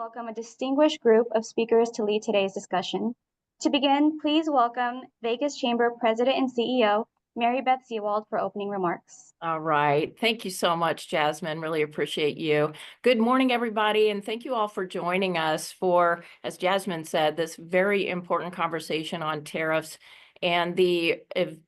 welcome a distinguished group of speakers to lead today's discussion. To begin, please welcome Vegas Chamber President and CEO, Mary Beth Sewald, for opening remarks. All right. Thank you so much, Jasmine. Really appreciate you. Good morning, everybody, and thank you all for joining us for, as Jasmine said, this very important conversation on tariffs and the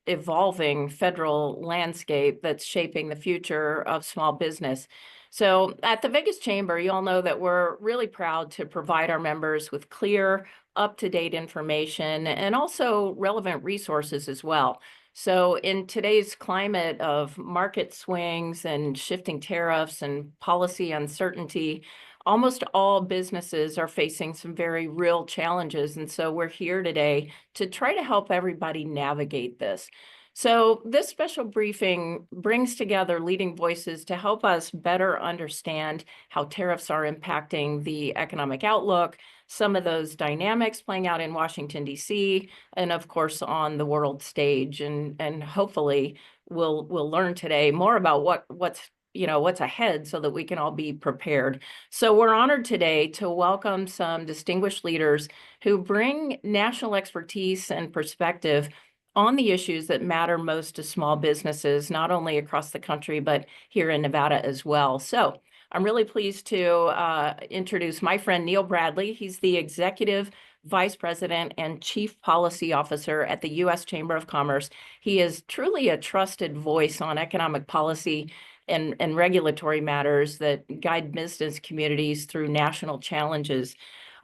evolving federal landscape that's shaping the future of small business. So at the Vegas Chamber, you all know that we're really proud to provide our members with clear, up-to-date information and also relevant resources as well. So in today's climate of market swings and shifting tariffs and policy uncertainty, almost all businesses are facing some very real challenges. And so we're here today to try to help everybody navigate this. So this special briefing brings together leading voices to help us better understand how tariffs are impacting the economic outlook, some of those dynamics playing out in Washington, D.C., and of course on the world stage. And hopefully we'll learn today more about what's ahead so that we can all be prepared. So we're honored today to welcome some distinguished leaders who bring national expertise and perspective on the issues that matter most to small businesses, not only across the country, but here in Nevada as well. So I'm really pleased to introduce my friend Neil Bradley. He's the Executive Vice President and Chief Policy Officer at the U.S. Chamber of Commerce. He is truly a trusted voice on economic policy and regulatory matters that guide business communities through national challenges.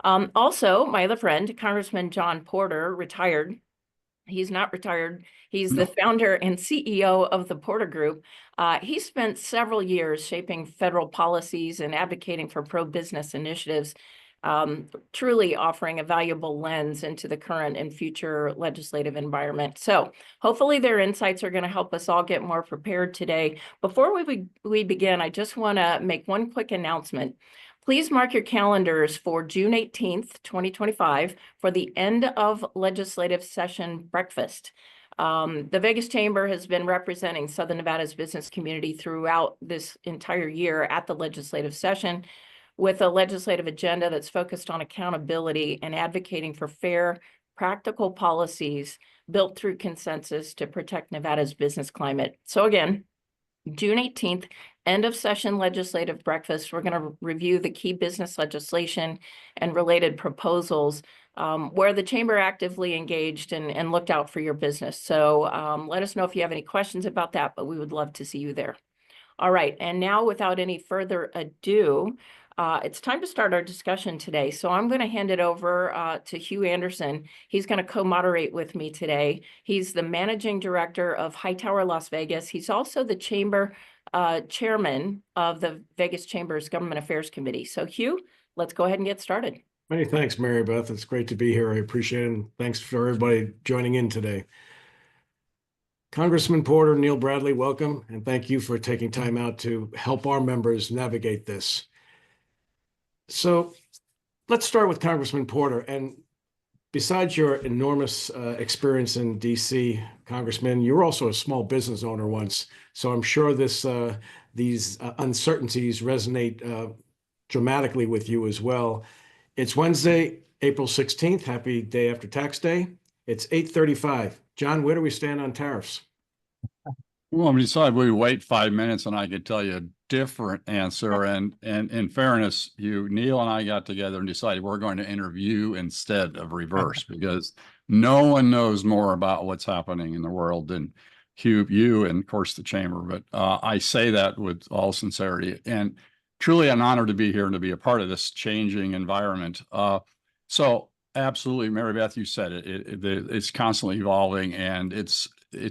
Also, my other friend, Congressman Jon Porter, retired. He's not retired. He's the founder and CEO of the Porter Group. He spent several years shaping federal policies and advocating for pro-business initiatives, truly offering a valuable lens into the current and future legislative environment. So hopefully their insights are going to help us all get more prepared today. Before we begin, I just want to make one quick announcement. Please mark your calendars for June 18th, 2025, for the end of legislative session breakfast. The Vegas Chamber has been representing Southern Nevada's business community throughout this entire year at the legislative session with a legislative agenda that's focused on accountability and advocating for fair, practical policies built through consensus to protect Nevada's business climate. So again, June 18th, end of session legislative breakfast. We're going to review the key business legislation and related proposals where the chamber actively engaged and looked out for your business. So let us know if you have any questions about that, but we would love to see you there. All right. And now, without any further ado, it's time to start our discussion today. So I'm going to hand it over to Hugh Anderson. He's going to co-moderate with me today. He's the managing director of Hightower, Las Vegas. He's also the chamber chairman of the Vegas Chamber's Government Affairs Committee. So Hugh, let's go ahead and get started. Many thanks, Mary Beth. It's great to be here. I appreciate it. And thanks for everybody joining in today. Congressman Porter, Neil Bradley, welcome. And thank you for taking time out to help our members navigate this. So let's start with Congressman Porter. And besides your enormous experience in D.C., Congressman, you were also a small business owner once. So I'm sure these uncertainties resonate dramatically with you as well. It's Wednesday, April 16th. Happy day after tax day. It's 8:35. John, where do we stand on tariffs? Well, we decided we wait 5 minutes and I could tell you a different answer. And in fairness, Neil and I got together and decided we're going to interview instead of reverse because no one knows more about what's happening in the world than Hugh, you, and of course the chamber. But I say that with all sincerity and truly an honor to be here and to be a part of this changing environment. So absolutely, Mary Beth, you said it. It's constantly evolving and it's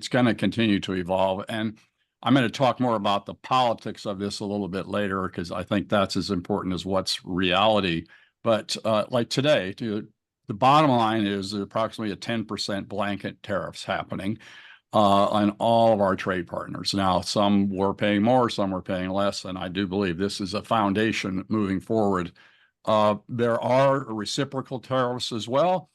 going to continue to evolve. And I'm going to talk more about the politics of this a little bit later because I think that's as important as what's reality. But like today, the bottom line is approximately a 10% blanket tariffs happening on all of our trade partners. Now, some were paying more, some were paying less, and I do believe this is a foundation moving forward. There are reciprocal tariffs as well.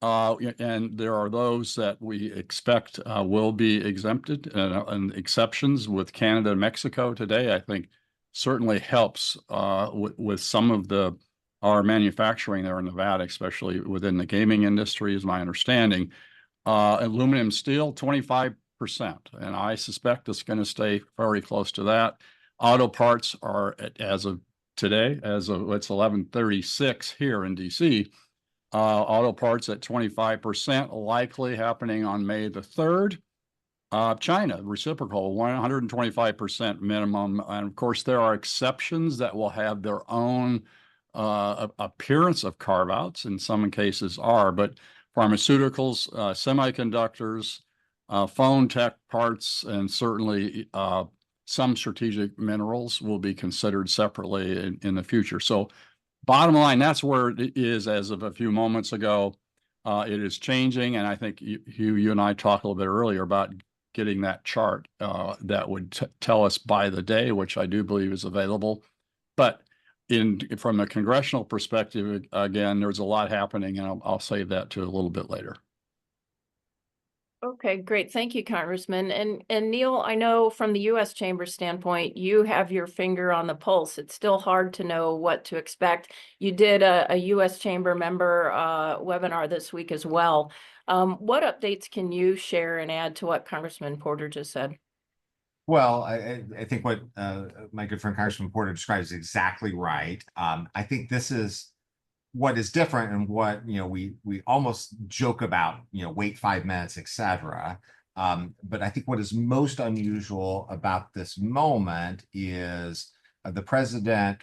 And there are those that we expect will be exempted and exceptions with Canada and Mexico today. I think certainly helps with some of the are manufacturing there in Nevada, especially within the gaming industry, is my understanding. Aluminum steel, 25%. And I suspect it's going to stay very close to that. Auto parts are, as of today, it's 11:36 here in DC, auto parts at 25%, likely happening on May the 3rd. China, reciprocal, 125% minimum. And of course, there are exceptions that will have their own appearance of carve-outs, in some cases are, but pharmaceuticals, semiconductors, phone tech parts, and certainly some strategic minerals will be considered separately in the future. So bottom line, that's where it is as of a few moments ago. It is changing, and I think Hugh, you and I talked a little bit earlier about getting that chart that would tell us by the day, which I do believe is available. But from a congressional perspective, again, there's a lot happening, and I'll save that to a little bit later. Okay, great. Thank you, Congressman. And Neil, I know from the U.S. Chamber standpoint, you have your finger on the pulse. It's still hard to know what to expect. You did a U.S. Chamber member webinar this week as well. What updates can you share and add to what Congressman Porter just said? Well, I think what my good friend Congressman Porter describes is exactly right. I think this is what is different, and what we almost joke about, wait 5 minutes, etc. But I think what is most unusual about this moment is the president,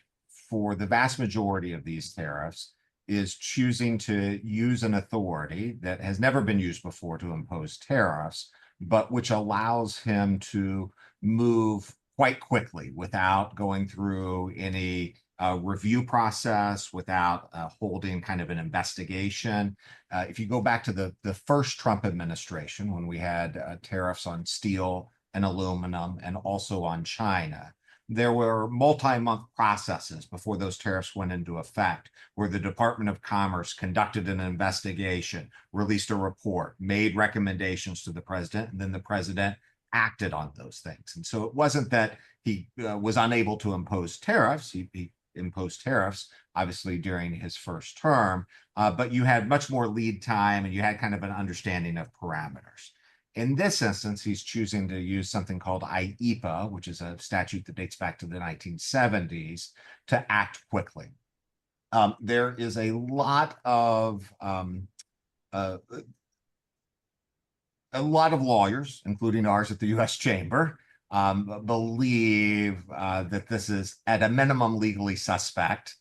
for the vast majority of these tariffs, is choosing to use an authority that has never been used before to impose tariffs, but which allows him to move quite quickly without going through any review process, without holding kind of an investigation. If you go back to the first Trump administration, when we had tariffs on steel and aluminum and also on China, there were multi-month processes before those tariffs went into effect, where the Department of Commerce conducted an investigation, released a report, made recommendations to the president, and then the president acted on those things. And so it wasn't that he was unable to impose tariffs. He imposed tariffs, obviously, during his first term, but you had much more lead time, and you had kind of an understanding of parameters. In this instance, he's choosing to use something called IEEPA, which is a statute that dates back to the 1970s, to act quickly. There is a lot of lawyers, including ours at the U.S. Chamber, believe that this is at a minimum legally suspect,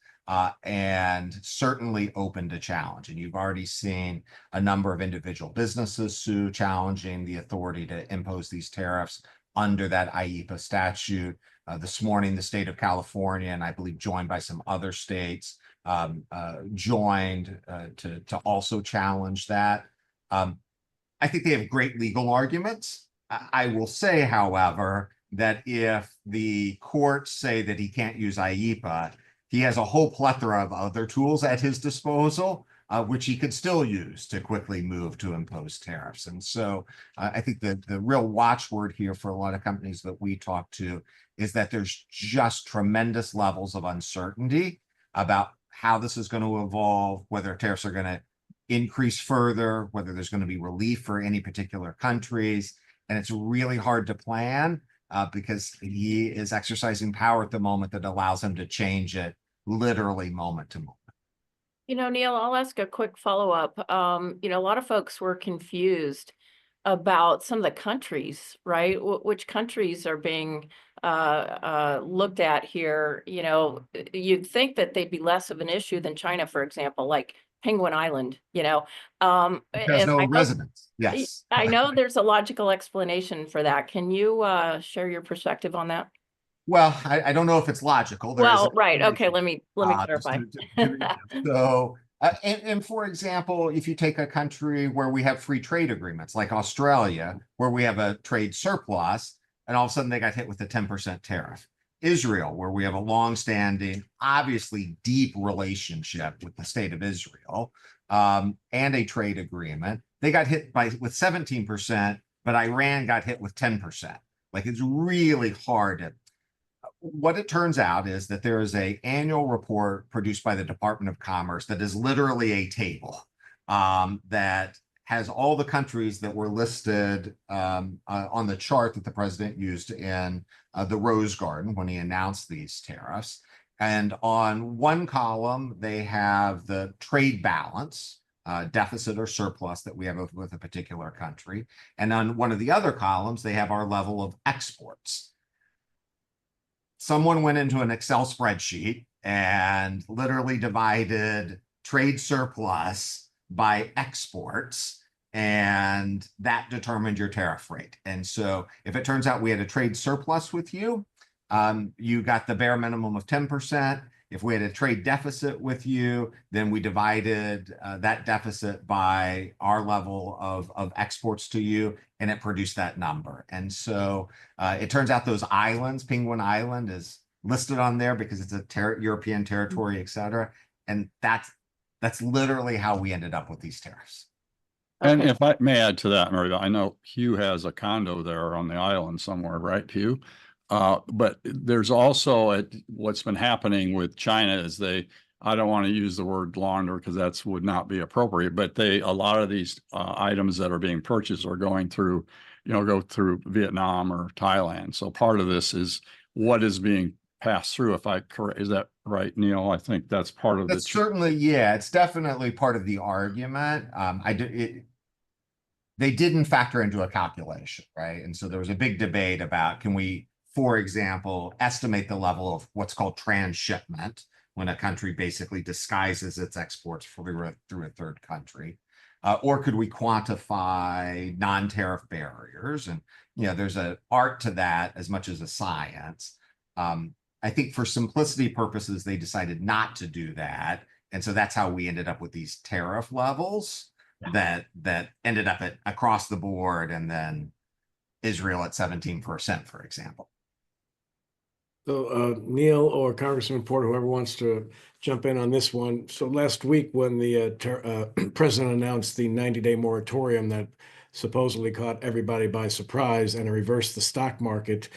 and certainly open to challenge. And you've already seen a number of individual businesses sue, challenging the authority to impose these tariffs under that IEEPA statute. This morning, the state of California, and I believe joined by some other states, joined to also challenge that. I think they have great legal arguments. I will say, however, that if the courts say that he can't use IEEPA, he has a whole plethora of other tools at his disposal, which he could still use to quickly move to impose tariffs. And so I think the real watchword here for a lot of companies that we talk to is that there's just tremendous levels of uncertainty about how this is going to evolve, whether tariffs are going to increase further, whether there's going to be relief for any particular countries. And it's really hard to plan because he is exercising power at the moment that allows him to change it literally moment to moment. Neil, I'll ask a quick follow-up. A lot of folks were confused about some of the countries, right? Which countries are being looked at here? You'd think that they'd be less of an issue than China, for example, like Penguin Island, There's no residents. Yes. I know there's a logical explanation for that. Can you share your perspective on that? Well, I don't know if it's logical. Right. Okay. Let me clarify. So, and for example, if you take a country where we have free trade agreements, like Australia, where we have a trade surplus, and all of a sudden they got hit with a 10% tariff. Israel, where we have a long-standing, obviously deep relationship with the state of Israel, and a trade agreement, they got hit with 17%, but Iran got hit with 10%. Like, it's really hard to. what it turns out is that there is an annual report produced by the Department of Commerce that is literally a table that has all the countries that were listed on the chart that the president used in the Rose Garden when he announced these tariffs. And on one column, they have the trade balance, deficit or surplus that we have with a particular country. And on one of the other columns, they have our level of exports. Someone went into an Excel spreadsheet and literally divided trade surplus by exports, and that determined your tariff rate. And so if it turns out we had a trade surplus with you, you got the bare minimum of 10%. If we had a trade deficit with you, then we divided that deficit by our level of exports to you, and it produced that number. And so it turns out those islands, Penguin Island is listed on there because it's a European territory, et cetera. And that's literally how we ended up with these tariffs. And Okay. if I may add to that, Mary, I know Hugh has a condo there on the island somewhere, right, Hugh? But there's also what's been happening with China is I don't want to use the word launder because that would not be appropriate, but a lot of these items that are being purchased are going through, go through Vietnam or Thailand. So part of this is what is being passed through. Is that right, Neil? I think that's part of That's certainly, yeah, it's definitely part of the argument. They didn't factor into a calculation, right? And so there was a big debate about, can we, for example, estimate the level of what's called transshipment when a country basically disguises its exports through a third country, or could we quantify non-tariff barriers? And there's an art to that as much as a science. I think for simplicity purposes, they decided not to do that, and so that's how we ended up with these tariff levels that ended up at across the board, and then Israel at 17%, for example. So Neil or Congressman Porter, whoever wants to jump in on this one. So last week when the president announced the 90-day moratorium that supposedly caught everybody by surprise and reversed the stock market,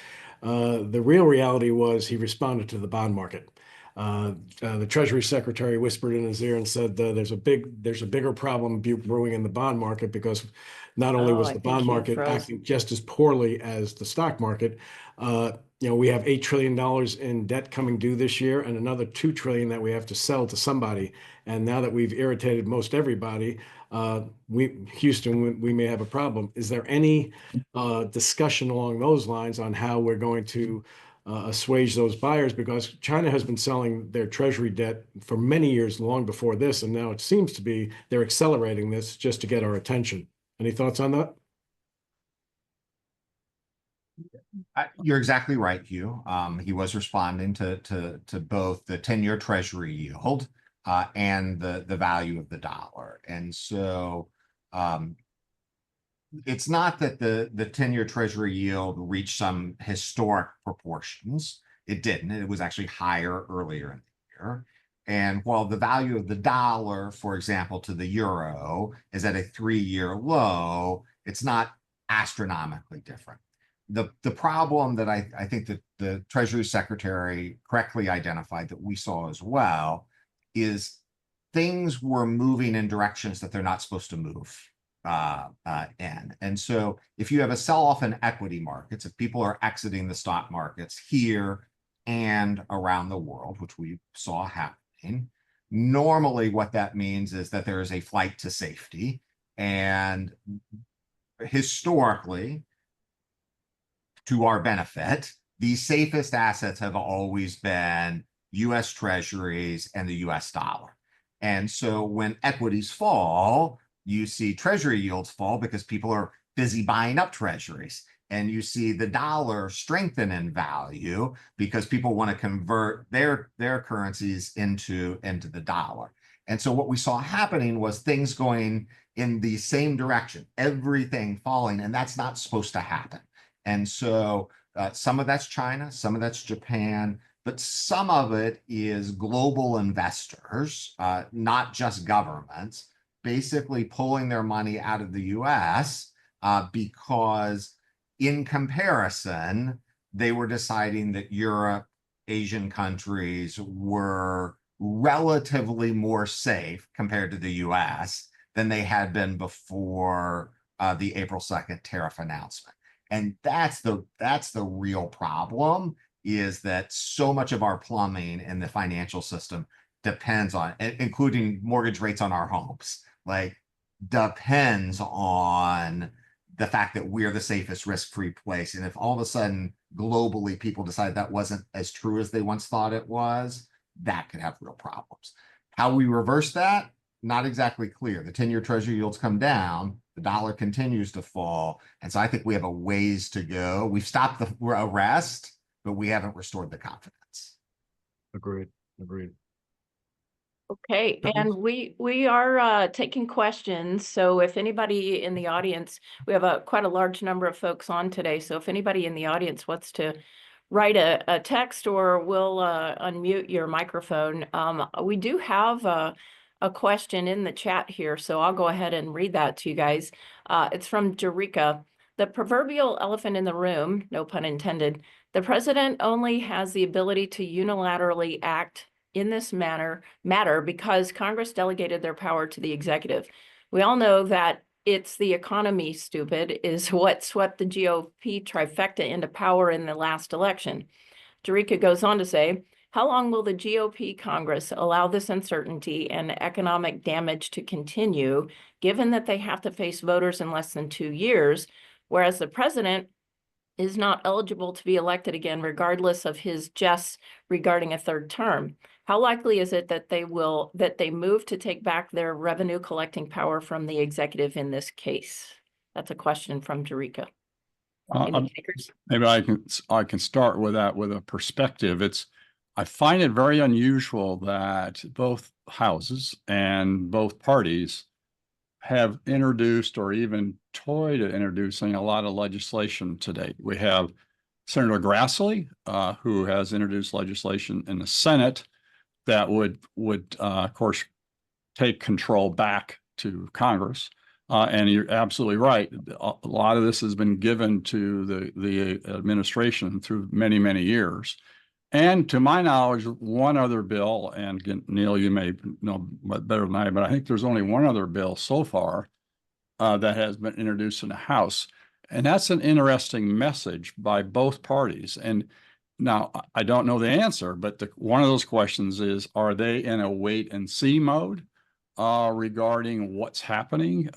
the real reality was he responded to the bond market. The Treasury Secretary whispered in his ear and said, there's a bigger problem brewing in the bond market, because not only was the bond market acting just as poorly as the stock market, we have $8 trillion in debt coming due this year and another $2 trillion that we have to sell to somebody. And now that we've irritated most everybody, Houston, we may have a problem. Is there any discussion along those lines on how we're going to assuage those buyers? Because China has been selling their treasury debt for many years, long before this, and now it seems to be they're accelerating this just to get our attention. Any thoughts on that? You're exactly right, Hugh. He was responding to both the 10-year treasury yield and the value of the dollar. And so it's not that the 10-year treasury yield reached some historic proportions. It didn't. It was actually higher earlier in the year. And while the value of the dollar, for example, to the euro is at a 3-year low, it's not astronomically different. The problem that I think that the Treasury Secretary correctly identified that we saw as well is things were moving in directions that they're not supposed to move in. And so if you have a sell-off in equity markets, if people are exiting the stock markets here and around the world, which we saw happening, normally what that means is that there is a flight to safety. And historically, to our benefit, the safest assets have always been US Treasuries and the US dollar. And so when equities fall, you see Treasury yields fall because people are busy buying up Treasuries. And you see the dollar strengthen in value because people want to convert their currencies into the dollar. And so what we saw happening was things going in the same direction, everything falling, and that's not supposed to happen. And so some of that's China, some of that's Japan, but some of it is global investors, not just governments, basically pulling their money out of the US because in comparison, they were deciding that Europe Asian countries were relatively more safe compared to the US than they had been before the April 2nd tariff announcement. And that's the real problem, is that so much of our plumbing in the financial system depends on, including mortgage rates on our homes, like depends on the fact that we're the safest risk-free place. And if all of a sudden globally people decide that wasn't as true as they once thought it was, that could have real problems. How we reverse that, not exactly clear. The 10-year treasury yields come down, the dollar continues to fall. And so I think we have a ways to go. We've stopped the arrest, but we haven't restored the confidence. Agreed. Okay, and we are taking questions. So if anybody in the audience, we have quite a large number of folks on today. So if anybody in the audience wants to write a text, or we'll unmute your microphone. We do have a question in the chat here, so I'll go ahead and read that to you guys. It's from Jerika. The proverbial elephant in the room, no pun intended, the president only has the ability to unilaterally act in this matter because Congress delegated their power to the executive. We all know that it's the economy, stupid, is what swept the GOP trifecta into power in the last election. Jerika goes on to say, how long will the GOP Congress allow this uncertainty and economic damage to continue, given that they have to face voters in less than 2 years, whereas the president is not eligible to be elected again, regardless of his jests regarding a third term? How likely is it that they move to take back their revenue collecting power from the executive in this case? That's a question from Jerika. Any takers? Maybe I can start with that with a perspective. I find it very unusual that both houses and both parties have introduced or even toyed at introducing a lot of legislation to date. We have Senator Grassley, who has introduced legislation in the Senate that would of course, take control back to Congress. And you're absolutely right. A lot of this has been given to the administration through many, many years. And to my knowledge, one other bill, and again, Neil, you may know better than I, but I think there's only one other bill so far that has been introduced in the House. And that's an interesting message by both parties. And now, I don't know the answer, but one of those questions is, are they in a wait and see mode regarding what's happening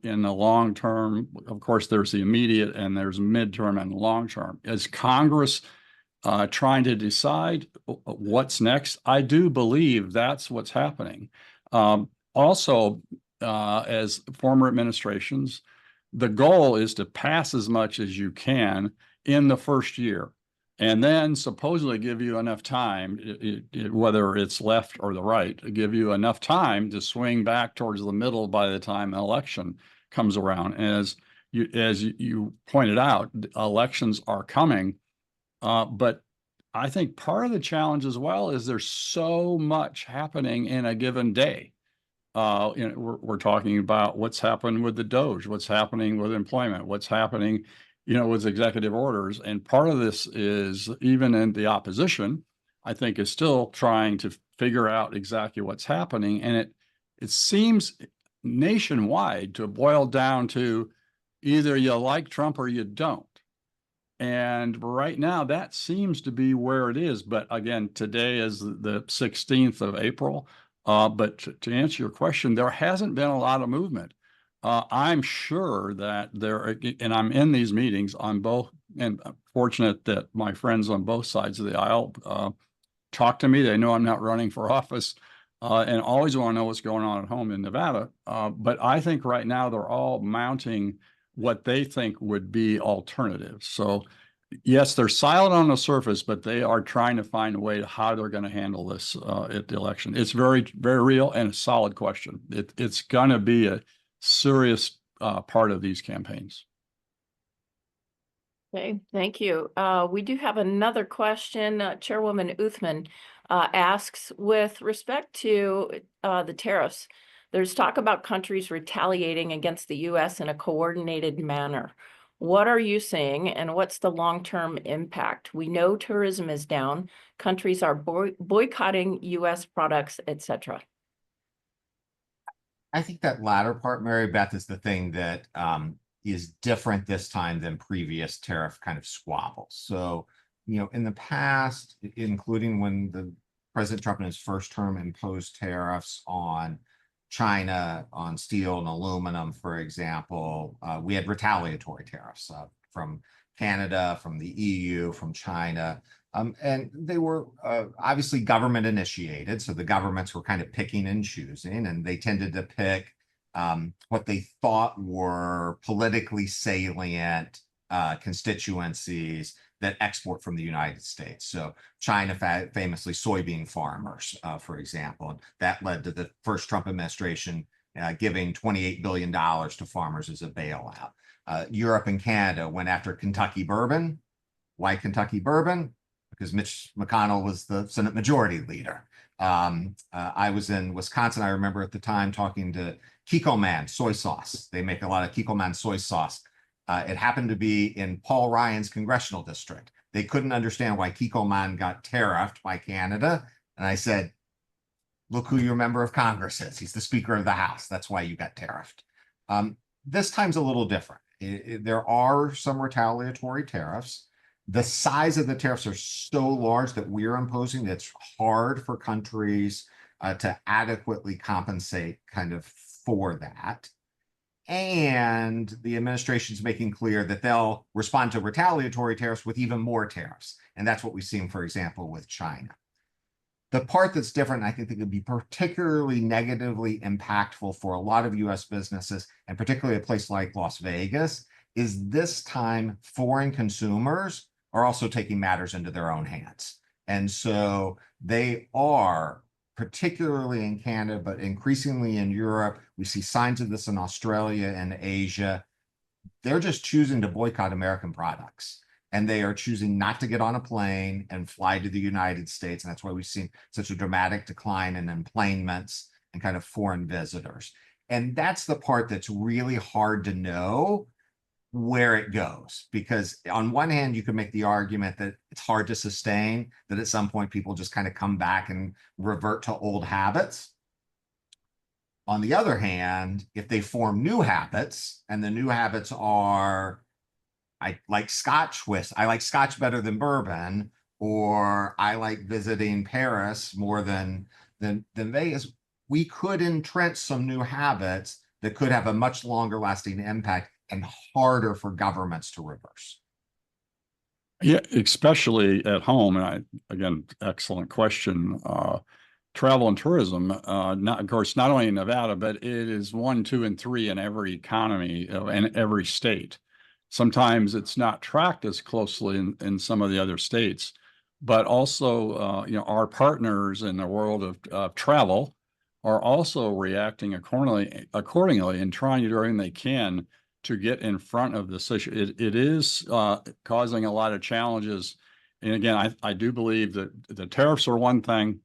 in the long term? Of course, there's the immediate and there's midterm and long term. Is Congress trying to decide what's next? I do believe that's what's happening. Also, as former administrations, the goal is to pass as much as you can in the first year, and then supposedly give you enough time, whether it's left or the right, give you enough time to swing back towards the middle by the time an election comes around. As you pointed out, elections are coming, but I think part of the challenge as well is there's so much happening in a given day. We're talking about what's happened with the DOGE, what's happening with employment, what's happening with executive orders. And part of this is, even in the opposition, I think, is still trying to figure out exactly what's happening. And it seems nationwide to boil down to either you like Trump or you don't. And right now that seems to be where it is. But again, today is the 16th of April. But to answer your question, there hasn't been a lot of movement. I'm sure that and I'm in these meetings on both, and I'm fortunate that my friends on both sides of the aisle talk to me. They know I'm not running for office and always want to know what's going on at home in Nevada. But I think right now they're all mounting what they think would be alternatives. So yes, they're silent on the surface, but they are trying to find a way to how they're going to handle this at the election. It's very, very real and a solid question. It's going to be a serious part of these campaigns. Okay, thank you. We do have another question. Chairwoman Uthman asks, with respect to the tariffs, there's talk about countries retaliating against the U.S. in a coordinated manner. What are you seeing, and what's the long-term impact? We know tourism is down, countries are boycotting U.S. products, etc. I think that latter part, Mary Beth, is the thing that is different this time than previous tariff kind of squabbles. So, in the past, including when the President Trump in his first term imposed tariffs on China, on steel and aluminum, for example, we had retaliatory tariffs from Canada, from the EU, from China. And they were obviously government initiated. So the governments were kind of picking and choosing, and they tended to pick what they thought were politically salient constituencies that export from the United States. So China famously soybean farmers, for example, and that led to the first Trump administration giving $28 billion to farmers as a bailout. Europe and Canada went after Kentucky bourbon. Why Kentucky bourbon? Because Mitch McConnell was the Senate Majority Leader. I was in Wisconsin, I remember at the time talking to Kikkoman soy sauce. They make a lot of Kikkoman soy sauce. It happened to be in Paul Ryan's congressional district. They couldn't understand why Kikkoman got tariffed by Canada. And I said, look who your member of Congress is. He's the Speaker of the House. That's why you got tariffed. This time's a little different. There are some retaliatory tariffs. The size of the tariffs are so large that we're imposing that it's hard for countries to adequately compensate kind of for that. And the administration's making clear that they'll respond to retaliatory tariffs with even more tariffs. And that's what we've seen, for example, with China. The part that's different, I think that could be particularly negatively impactful for a lot of US businesses, and particularly a place like Las Vegas, is this time foreign consumers are also taking matters into their own hands. And so they are, particularly in Canada, but increasingly in Europe, we see signs of this in Australia and Asia. They're just choosing to boycott American products. And they are choosing not to get on a plane and fly to the United States. And that's why we've seen such a dramatic decline in enplanements and kind of foreign visitors. And that's the part that's really hard to know where it goes, because on one hand, you could make the argument that it's hard to sustain, that at some point people just kind of come back and revert to old habits. On the other hand, if they form new habits, and the new habits are, I like Scotch whiskey, I like Scotch better than bourbon, or I like visiting Paris more than Vegas, we could entrench some new habits that could have a much longer lasting impact and harder for governments to reverse. Yeah, especially at home. And again, excellent question. Travel and tourism, of course, not only in Nevada, but it is 1, 2, and 3 in every economy and every state. Sometimes it's not tracked as closely in some of the other states, but also, our partners in the world of travel are also reacting accordingly and trying to do everything they can to get in front of this issue. It is causing a lot of challenges. And again, I do believe that the tariffs are one thing,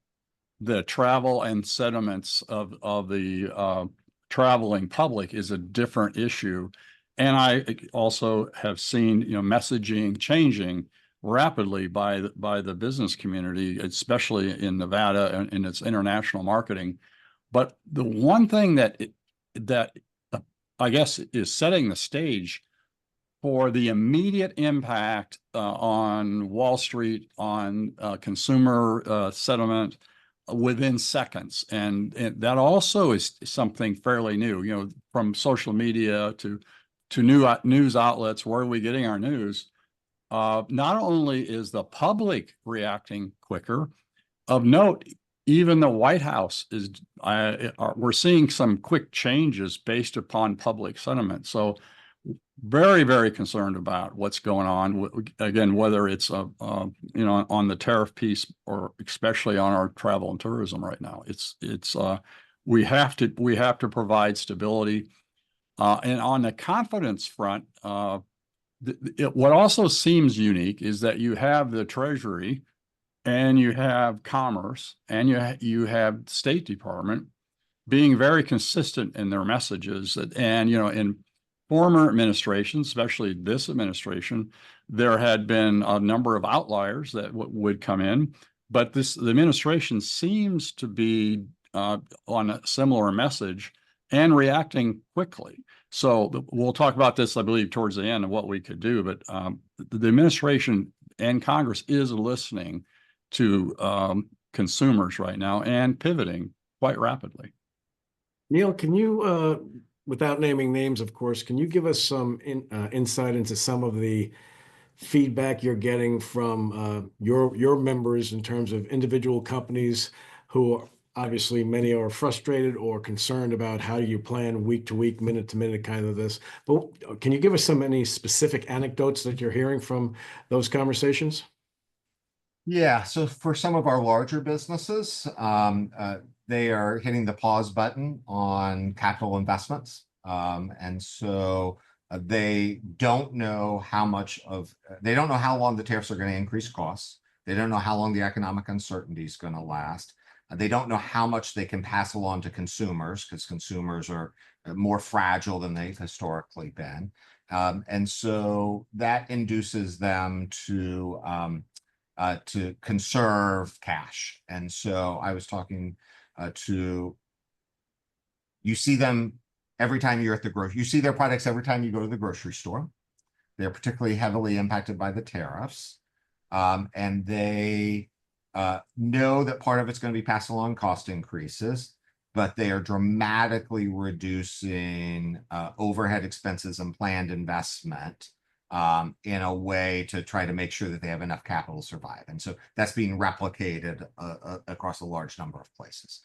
the travel and sentiments of the traveling public is a different issue. And I also have seen, messaging changing rapidly by the business community, especially in Nevada and in its international marketing. But the one thing that I guess is setting the stage for the immediate impact on Wall Street, on consumer sentiment within seconds. And that also is something fairly new, from social media to new news outlets. Where are we getting our news? Not only is the public reacting quicker, of note, even the White House we're seeing some quick changes based upon public sentiment. So very, very concerned about what's going on. Again, whether it's on the tariff piece or especially on our travel and tourism right now. We have to provide stability. And on the confidence front, what also seems unique is that you have the Treasury and you have Commerce and you have State Department being very consistent in their messages, and former administrations, especially this administration, there had been a number of outliers that would come in, but the administration seems to be on a similar message and reacting quickly. So we'll talk about this, I believe, towards the end of what we could do, but the administration and Congress is listening to consumers right now and pivoting quite rapidly. Neil, can you, without naming names, of course, can you give us some insight into some of the feedback you're getting from your members in terms of individual companies who obviously many are frustrated or concerned about how you plan week to week, minute to minute kind of this. But can you give us any specific anecdotes that you're hearing from those conversations? Yeah, so for some of our larger businesses, they are hitting the pause button on capital investments. And so they don't know how they don't know how long the tariffs are going to increase costs. They don't know how long the economic uncertainty is going to last. They don't know how much they can pass along to consumers, because consumers are more fragile than they've historically been. And so that induces them to conserve cash. And so I was talking you see them every time you're at the grocery, you see their products every time you go to the grocery store. They're particularly heavily impacted by the tariffs. And they know that part of it's going to be passed along cost increases, but they are dramatically reducing overhead expenses and planned investment in a way to try to make sure that they have enough capital to survive. And so that's being replicated across a large number of places.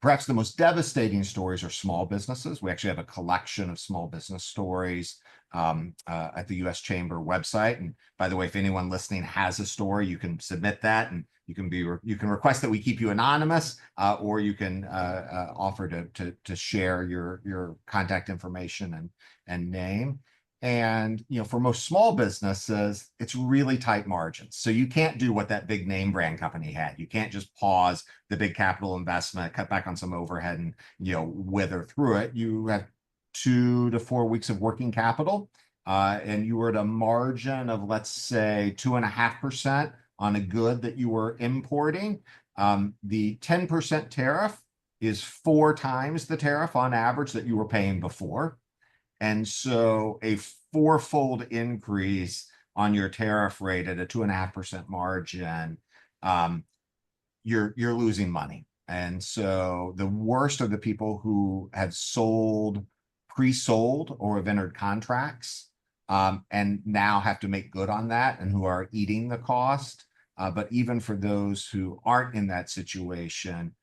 Perhaps the most devastating stories are small businesses. We actually have a collection of small business stories at the U.S. Chamber website. And by the way, if anyone listening has a story, you can submit that, and you can request that we keep you anonymous, or you can offer to share your contact information and name. And for most small businesses, it's really tight margins. So you can't do what that big name brand company had. You can't just pause the big capital investment, cut back on some overhead, and wither through it. You have 2 to 4 weeks of working capital, and you were at a margin of, let's say, 2.5% on a good that you were importing. The 10% tariff is 4 times the tariff on average that you were paying before. And so a 4-fold increase on your tariff rate at a 2.5% margin, you're losing money. And so the worst are the people who have pre-sold or have entered contracts and now have to make good on that, and who are eating the cost. But even for those who aren't in that situation,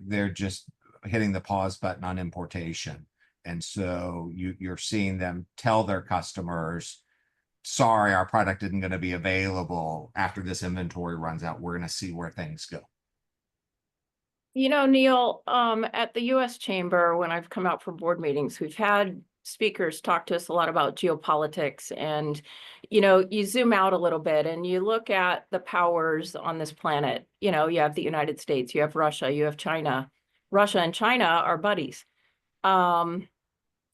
they're just hitting the pause button on importation. And so you're seeing them tell their customers, sorry, our product isn't going to be available after this inventory runs out. We're going to see where things go. Neil, at the U.S. Chamber, when I've come out for board meetings, we've had speakers talk to us a lot about geopolitics. And, you zoom out a little bit and you look at the powers on this planet. You have the United States, you have Russia, you have China. Russia and China are buddies.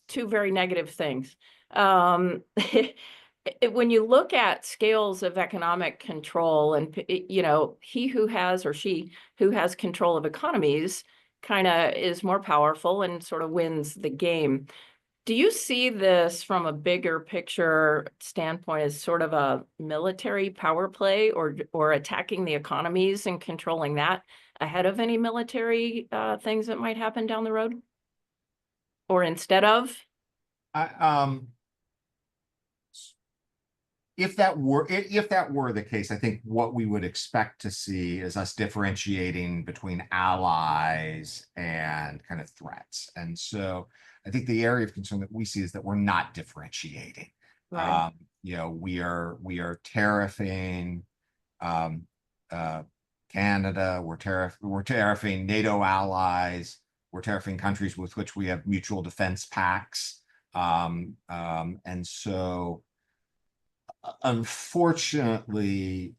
2 very negative things. When you look at scales of economic control, and he who has, or she who has control of economies kind of is more powerful and sort of wins the game. Do you see this from a bigger picture standpoint as sort of a military power play, or attacking the economies and controlling that ahead of any military things that might happen down the road? Or instead of? If that were the case, I think what we would expect to see is us differentiating between allies and kind of threats. And so I think the area of concern that we see is that we're not differentiating. Right. We are tariffing Canada, we're tariffing NATO allies, we're tariffing countries with which we have mutual defense pacts. And so unfortunately,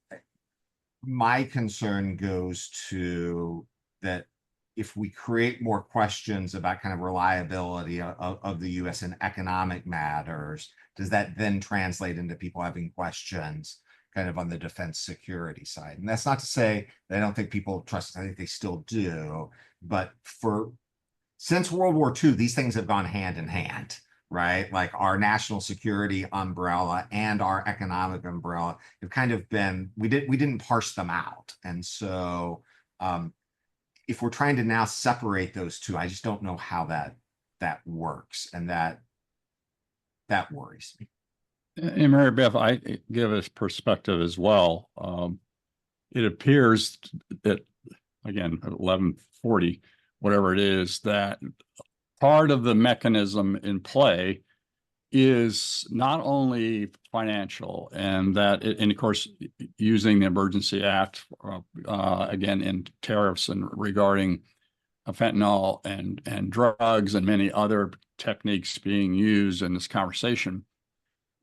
my concern goes to that if we create more questions about kind of reliability of the US in economic matters, does that then translate into people having questions kind of on the defense security side? And that's not to say that I don't think people trust, I think they still do, but since World War II, these things have gone hand in hand, right? Like our national security umbrella and our economic umbrella have kind of been, we didn't parse them out. And so if we're trying to now separate those two, I just don't know how that works. And that worries me. And Mary Beth, I give a perspective as well. It appears that, again, at 11:40, whatever it is, that part of the mechanism in play is not only financial, and that, and of course, using the Emergency Act, again, in tariffs and regarding fentanyl and drugs and many other techniques being used in this conversation.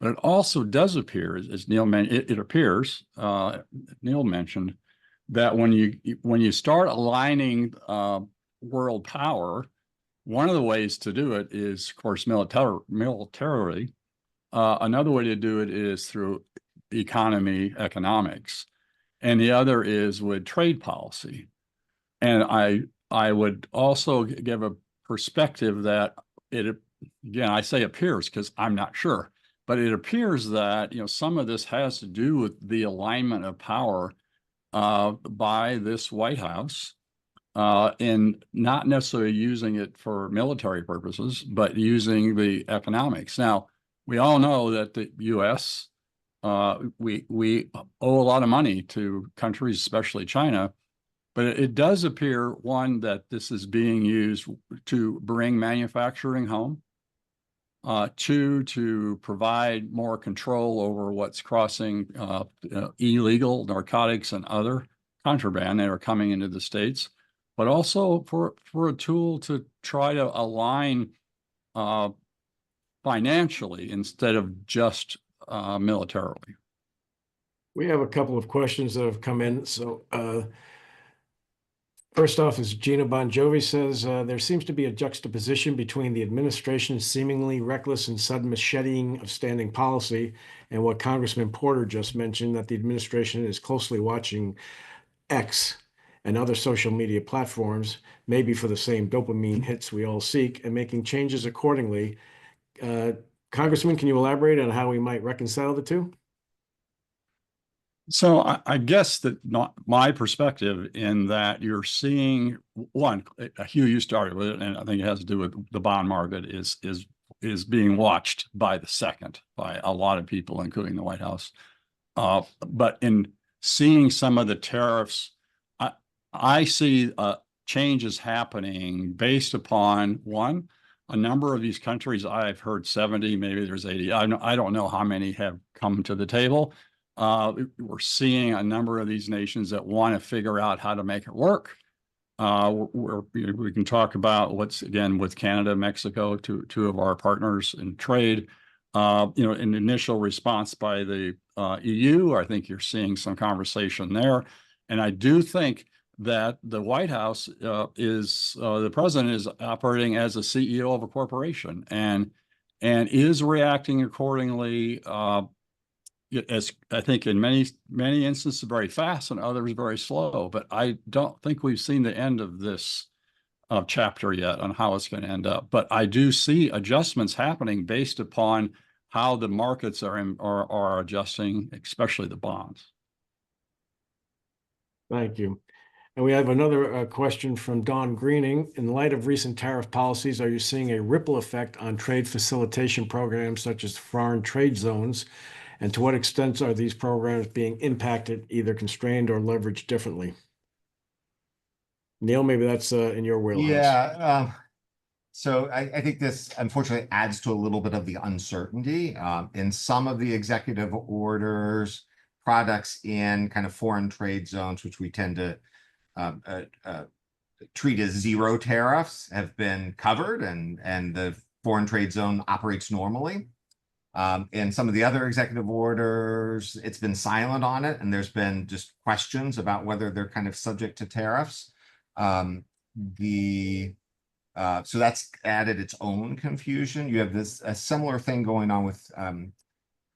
But it also does appear, as Neil mentioned, it appears, Neil mentioned, that when you start aligning world power, one of the ways to do it is, of course, militarily. Another way to do it is through economics, and the other is with trade policy. And I would also give a perspective that again, I say appears because I'm not sure, but it appears that, some of this has to do with the alignment of power by this White House, in not necessarily using it for military purposes, but using the economics. Now, we all know that the U.S., we owe a lot of money to countries, especially China, but it does appear, one, that this is being used to bring manufacturing home, two, to provide more control over what's crossing illegal narcotics and other contraband that are coming into the States, but also for a tool to try to align financially instead of just militarily. We have a couple of questions that have come in. So first off is Gina Bon Jovi says, there seems to be a juxtaposition between the administration's seemingly reckless and sudden macheting of standing policy and what Congressman Porter just mentioned, that the administration is closely watching X and other social media platforms, maybe for the same dopamine hits we all seek, and making changes accordingly. Congressman, can you elaborate on how we might reconcile the two? So I guess that not my perspective in that you're seeing, one, Hugh, you started with it, and I think it has to do with the bond market is being watched by the second, by a lot of people, including the White House. But in seeing some of the tariffs, I see changes happening based upon, one, a number of these countries. I've heard 70, maybe there's 80. I don't know how many have come to the table. We're seeing a number of these nations that want to figure out how to make it work. We can talk about what's, again, with Canada, Mexico, two of our partners in trade. An initial response by the EU. I think you're seeing some conversation there. And I do think that the White House the president is operating as a CEO of a corporation and is reacting accordingly, as I think in many instances very fast and others very slow. But I don't think we've seen the end of this chapter yet on how it's going to end up. But I do see adjustments happening based upon how the markets are adjusting, especially the bonds. Thank you. And we have another question from Don Greening. In light of recent tariff policies, are you seeing a ripple effect on trade facilitation programs such as foreign trade zones? And to what extent are these programs being impacted, either constrained or leveraged differently? Neil, maybe that's in your wheelhouse. Yeah. So I think this unfortunately adds to a little bit of the uncertainty. In some of the executive orders, products in kind of foreign trade zones, which we tend to treat as zero tariffs, have been covered, and the foreign trade zone operates normally. In some of the other executive orders, it's been silent on it, and there's been just questions about whether they're kind of subject to tariffs. So that's added its own confusion. You have a similar thing going on with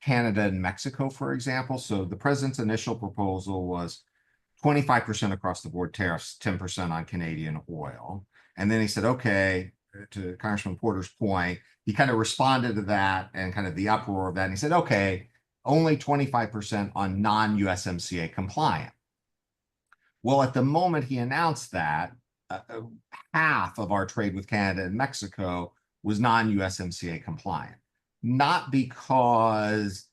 Canada and Mexico, for example. So the president's initial proposal was 25% across the board tariffs, 10% on Canadian oil. And then he said, okay, to Congressman Porter's point, he kind of responded to that and kind of the uproar of that. And he said, okay, only 25% on non-USMCA compliant. Well, at the moment he announced that, half of our trade with Canada and Mexico was non-USMCA compliant. Not because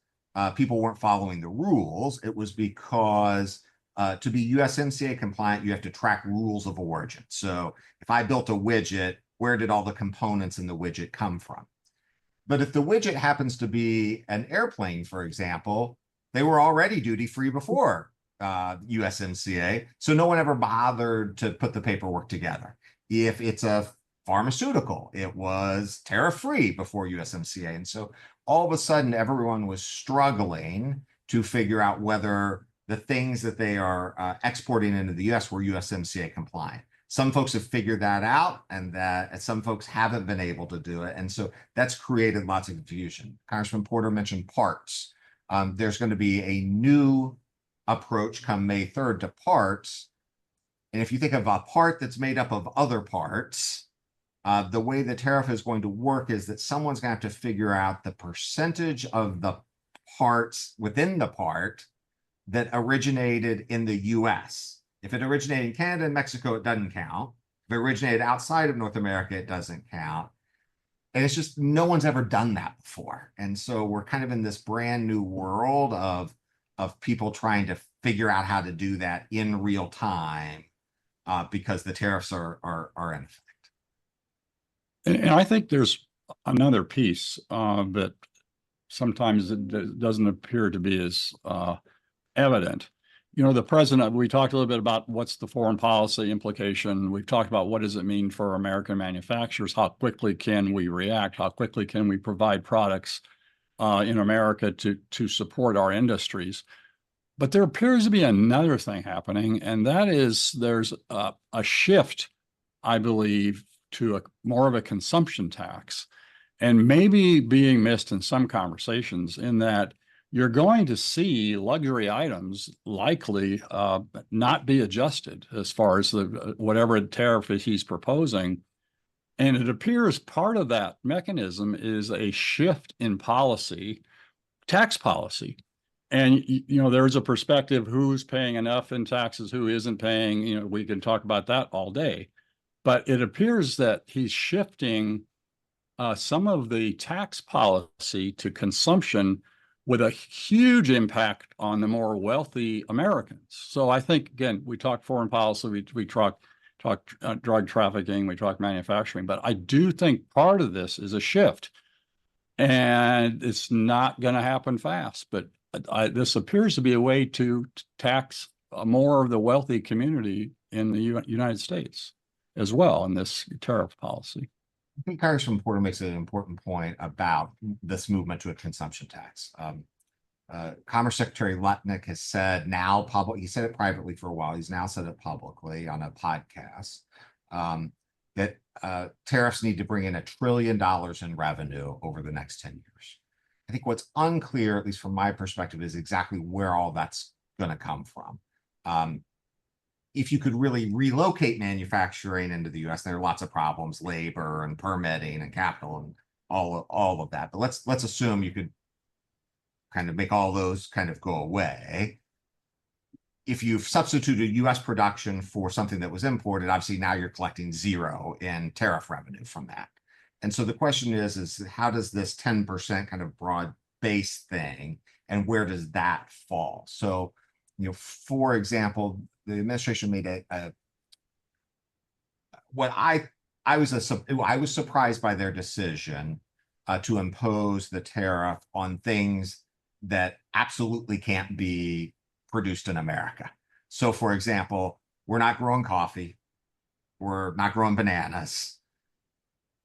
people weren't following the rules, it was because to be USMCA compliant, you have to track rules of origin. So if I built a widget, where did all the components in the widget come from? But if the widget happens to be an airplane, for example, they were already duty-free before USMCA, so no one ever bothered to put the paperwork together. If it's a pharmaceutical, it was tariff-free before USMCA. And so all of a sudden, everyone was struggling to figure out whether the things that they are exporting into the US were USMCA compliant. Some folks have figured that out, and some folks haven't been able to do it. And so that's created lots of confusion. Congressman Porter mentioned parts. There's going to be a new approach come May 3rd to parts. And if you think of a part that's made up of other parts, the way the tariff is going to work is that someone's going to have to figure out the percentage of the parts within the part that originated in the US. If it originated in Canada and Mexico, it doesn't count. If it originated outside of North America, it doesn't count. And it's just, no one's ever done that before. And so we're kind of in this brand new world of people trying to figure out how to do that in real time because the tariffs are in effect. And I think there's another piece that sometimes it doesn't appear to be as evident. You know, the president, we talked a little bit about what's the foreign policy implication. We've talked about what does it mean for American manufacturers? How quickly can we react? How quickly can we provide products in America to support our industries? But there appears to be another thing happening, and that is there's a shift, I believe, to more of a consumption tax, and maybe being missed in some conversations, in that you're going to see luxury items likely not be adjusted as far as whatever tariff he's proposing. And it appears part of that mechanism is a shift in policy, tax policy. And, you know, there's a perspective, who's paying enough in taxes, who isn't paying, you know, we can talk about that all day. But it appears that he's shifting some of the tax policy to consumption, with a huge impact on the more wealthy Americans. So I think, again, we talk foreign policy, we talk drug trafficking, we talk manufacturing, but I do think part of this is a shift, and it's not going to happen fast. But this appears to be a way to tax more of the wealthy community in the United States as well in this tariff policy. I think Congressman Porter makes an important point about this movement to a consumption tax. Commerce Secretary Lutnick has said now he said it privately for a while, he's now said it publicly on a podcast, that tariffs need to bring in $1 trillion in revenue over the next 10 years. I think what's unclear, at least from my perspective, is exactly where all that's going to come from. If you could really relocate manufacturing into the US, there are lots of problems, labor and permitting and capital and all of that. But let's assume you could kind of make all those kind of go away. If you've substituted US production for something that was imported, obviously now you're collecting zero in tariff revenue from that. And so the question is how does this 10% kind of broad base thing, and where does that fall? So, you know, for example, the administration made I was surprised by their decision to impose the tariff on things that absolutely can't be produced in America. So, for example, we're not growing coffee, we're not growing bananas,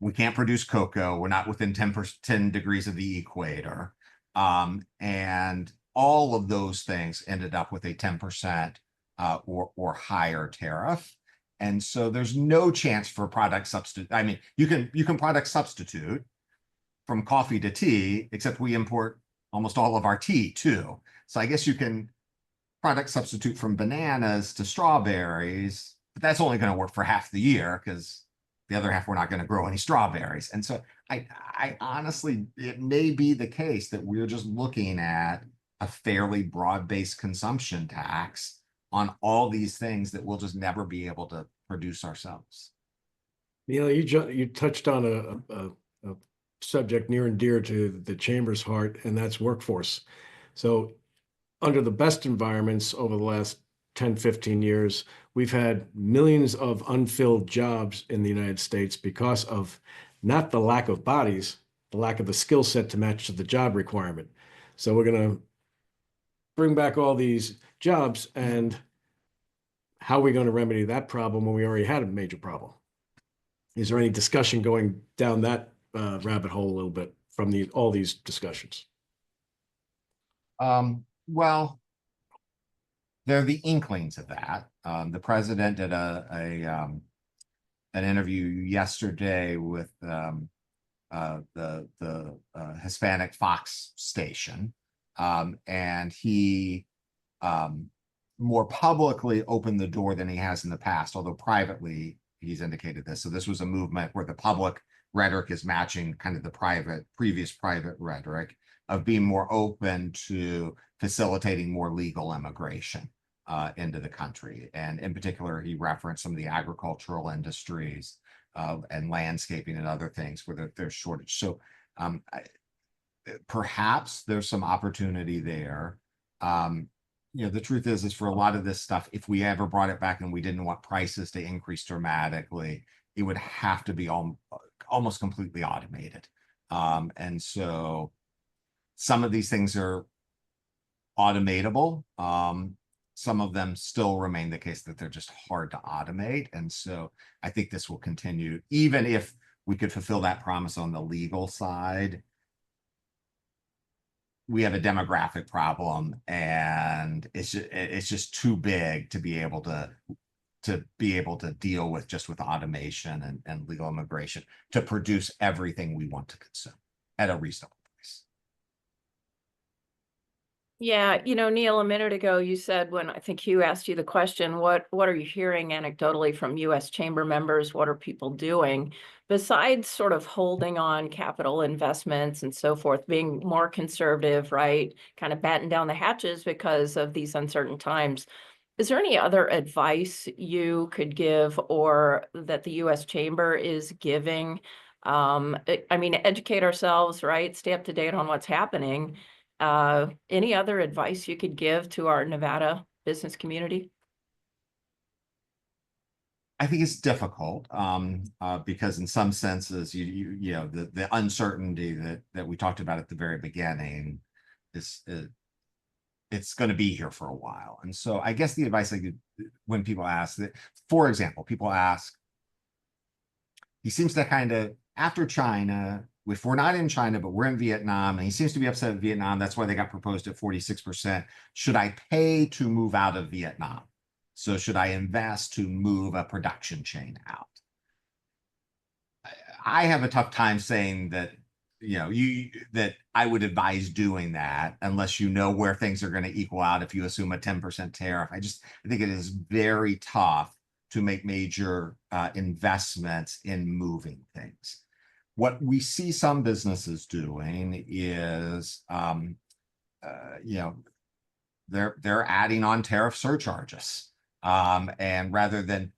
we can't produce cocoa, we're not within 10 degrees of the equator, and all of those things ended up with a 10% or higher tariff. And so there's no chance for product substitute. I mean, you can product substitute from coffee to tea, except we import almost all of our tea too. So I guess you can product substitute from bananas to strawberries, but that's only going to work for half the year because the other half we're not going to grow any strawberries. And so I honestly, it may be the case that we're just looking at a fairly broad-based consumption tax on all these things that we'll just never be able to produce ourselves. Neil, you touched on a subject near and dear to the Chamber's heart, and that's workforce. So under the best environments over the last 10, 15 years, we've had millions of unfilled jobs in the United States because of not the lack of bodies, the lack of the skill set to match to the job requirement. So we're going to bring back all these jobs, and how are we going to remedy that problem when we already had a major problem? Is there any discussion going down that rabbit hole a little bit from all these discussions? Well, there are the inklings of that. The president did an interview yesterday with the Hispanic Fox station, and he more publicly opened the door than he has in the past, although privately he's indicated this. So this was a movement where the public rhetoric is matching kind of the previous private rhetoric of being more open to facilitating more legal immigration into the country. And in particular, he referenced some of the agricultural industries and landscaping and other things where there's shortage. So perhaps there's some opportunity there. The truth is for a lot of this stuff, if we ever brought it back and we didn't want prices to increase dramatically, it would have to be almost completely automated. And so some of these things are automatable. Some of them still remain the case that they're just hard to automate. And so I think this will continue, even if we could fulfill that promise on the legal side. We have a demographic problem, and it's just too big to be able to deal with just with automation and legal immigration to produce everything we want to consume at a reasonable price. Yeah, Neil, a minute ago, you said when I think Hugh asked you the question, what are you hearing anecdotally from U.S. Chamber members? What are people doing? Besides sort of holding on capital investments and so forth, being more conservative, right? Kind of batten down the hatches because of these uncertain times. Is there any other advice you could give or that the U.S. Chamber is giving? I mean, educate ourselves, right? Stay up to date on what's happening. Any other advice you could give to our Nevada business community? I think it's difficult because in some senses, the uncertainty that we talked about at the very beginning is it's going to be here for a while. And so I guess the advice I give when people ask that, for example, people ask, he seems to kind of, after China, if we're not in China, but we're in Vietnam, and he seems to be upset at Vietnam, that's why they got proposed at 46%. Should I pay to move out of Vietnam? So should I invest to move a production chain out? I have a tough time saying that, that I would advise doing that unless you know where things are going to equal out if you assume a 10% tariff. I think it is very tough to make major investments in moving things. What we see some businesses doing is, they're adding on tariff surcharges. And rather than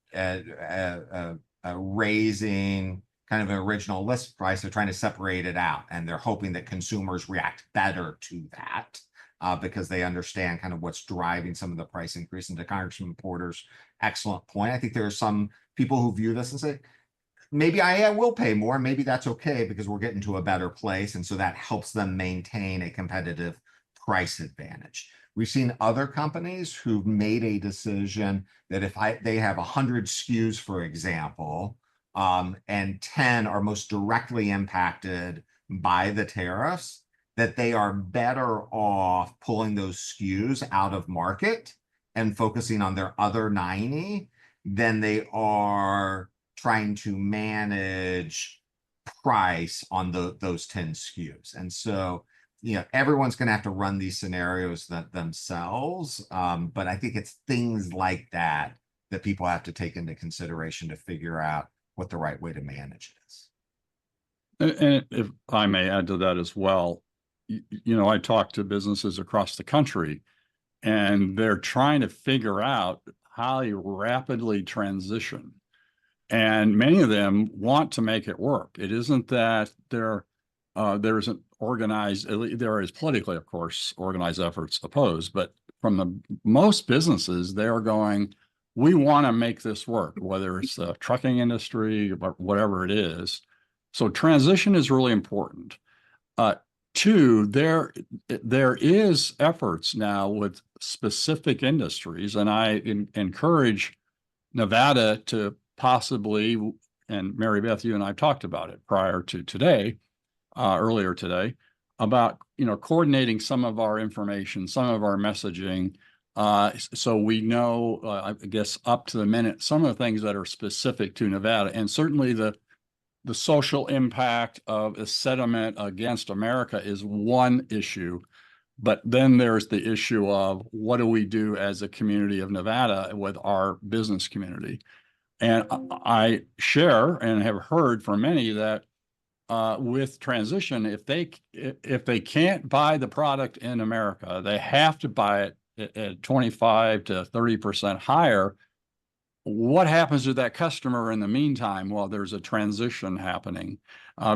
raising kind of an original list price, they're trying to separate it out, and they're hoping that consumers react better to that because they understand kind of what's driving some of the price increase. And to Congressman Porter's excellent point, I think there are some people who view this and say, maybe I will pay more, maybe that's okay because we're getting to a better place, and so that helps them maintain a competitive price advantage. We've seen other companies who've made a decision that if they have 100 SKUs, for example, and 10 are most directly impacted by the tariffs, that they are better off pulling those SKUs out of market and focusing on their other 90 than they are trying to manage price on those 10 SKUs. And so, everyone's going to have to run these scenarios themselves. But I think it's things like that people have to take into consideration to figure out what the right way to manage it is. And if I may add to that as well, I talk to businesses across the country, and they're trying to figure out how you rapidly transition. And many of them want to make it work. It isn't that there isn't organized, there is politically, of course, organized efforts opposed, but from most businesses, they are going, we want to make this work, whether it's the trucking industry, or whatever it is. So transition is really important. Two, there is efforts now with specific industries, and I encourage Nevada to possibly, and Mary Beth, you and I talked about it prior to today, earlier today, about coordinating some of our information, some of our messaging, so we know, I guess, up to the minute, some of the things that are specific to Nevada, and certainly the social impact of a settlement against America is one issue. But then there's the issue of what do we do as a community of Nevada with our business community? And I share and have heard from many that with transition, if they can't buy the product in America, they have to buy it at 25 to 30% higher. What happens to that customer in the meantime while there's a transition happening?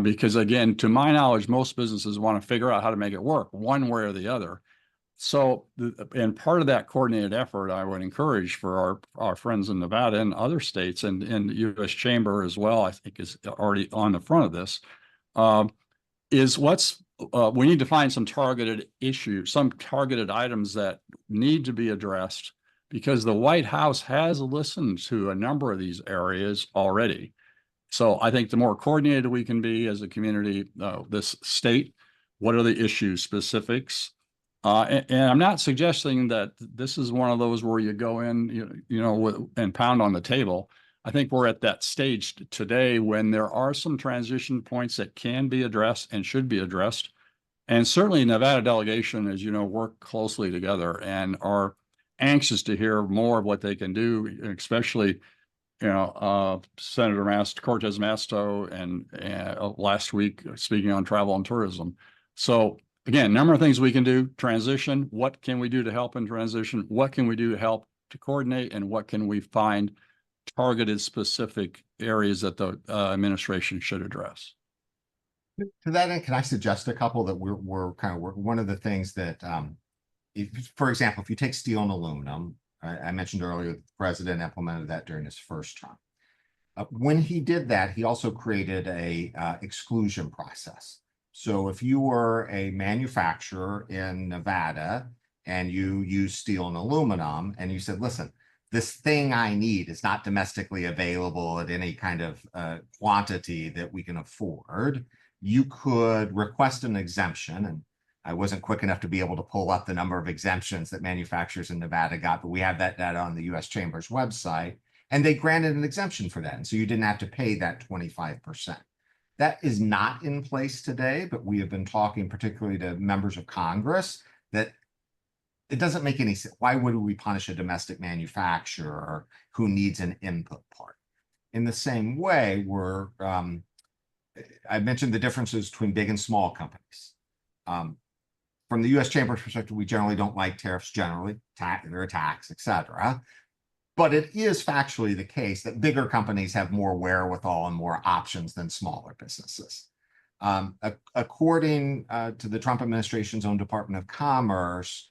Because again, to my knowledge, most businesses want to figure out how to make it work one way or the other. So, and part of that coordinated effort, I would encourage for our friends in Nevada and other states, and the U.S. Chamber as well, I think is already on the front of this, is we need to find some targeted issues, some targeted items that need to be addressed, because the White House has listened to a number of these areas already. So I think the more coordinated we can be as a community, this state, what are the issue specifics? And I'm not suggesting that this is one of those where you go in, and pound on the table. I think we're at that stage today when there are some transition points that can be addressed and should be addressed. And certainly Nevada delegation, as you know, work closely together and are anxious to hear more of what they can do, especially, Senator Cortez Masto and last week speaking on travel and tourism. So again, a number of things we can do. Transition, what can we do to help in transition? What can we do to help to coordinate? And what can we find targeted specific areas that the administration should address? To that end, can I suggest a couple that we're one of the things that, for example, if you take steel and aluminum, I mentioned earlier, the president implemented that during his first term. When he did that, he also created a exclusion process. So if you were a manufacturer in Nevada and you use steel and aluminum and you said, listen, this thing I need is not domestically available at any kind of quantity that we can afford, you could request an exemption. And I wasn't quick enough to be able to pull up the number of exemptions that manufacturers in Nevada got, but we have that data on the U.S. Chamber's website, and they granted an exemption for that. And so you didn't have to pay that 25%. That is not in place today, but we have been talking particularly to members of Congress that it doesn't make any sense. Why would we punish a domestic manufacturer who needs an input part? In the same way, I mentioned the differences between big and small companies. From the U.S. Chamber's perspective, we generally don't like tariffs generally, they're a tax, et cetera. But it is factually the case that bigger companies have more wherewithal and more options than smaller businesses. According to the Trump administration's own Department of Commerce,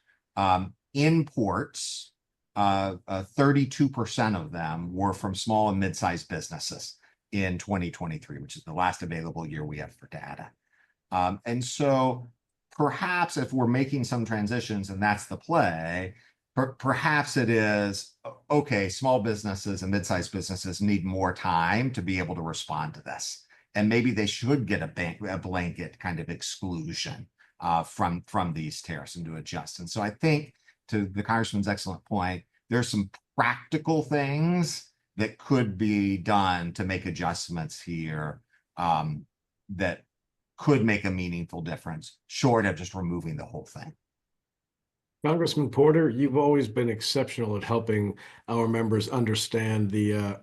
imports, 32% of them were from small and mid-sized businesses in 2023, which is the last available year we have for data. And so perhaps if we're making some transitions and that's the play, perhaps it is, okay, small businesses and mid-sized businesses need more time to be able to respond to this. And maybe they should get a blanket kind of exclusion from these tariffs and to adjust. And so I think, to the Congressman's excellent point, there's some practical things that could be done to make adjustments here that could make a meaningful difference, short of just removing the whole thing. Congressman Porter, you've always been exceptional at helping our members understand the